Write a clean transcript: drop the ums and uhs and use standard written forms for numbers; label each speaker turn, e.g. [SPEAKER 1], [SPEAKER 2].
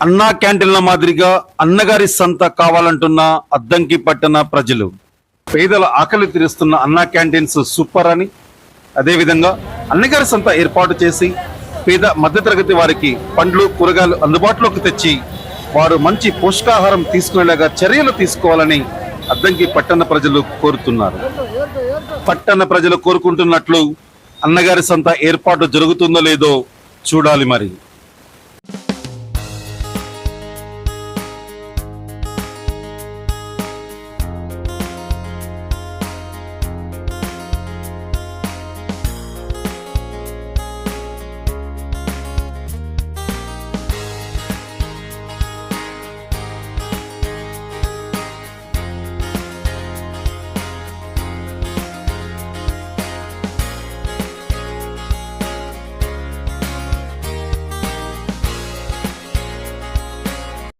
[SPEAKER 1] అన్నా క్యాంటీన్ల మాదిరిగా అన్నగారి సంత కావాలంటున్న అద్దంకి పట్టణ ప్రజలు. పేదల ఆకలి తీరుస్తున్న అన్నా క్యాంటీన్స్ సూపర్ అని, అదేవిధంగా అన్నగారి సంత ఏర్పాటు చేసి పేద మధ్యతరగతి వారికి పండ్లు కూరగాయలు అందుబాటులోకి తెచ్చి వారు మంచి పోషకాహారం తీసుకునేలాగా చర్యలు తీసుకోవాలని అద్దంకి పట్టణ ప్రజలు కోరుతున్నారు. పట్టణ ప్రజలు కోరుకుంటున్నట్లు అన్నగారి సంత ఏర్పాటు జరుగుతుందో లేదో చూడాలి మరి.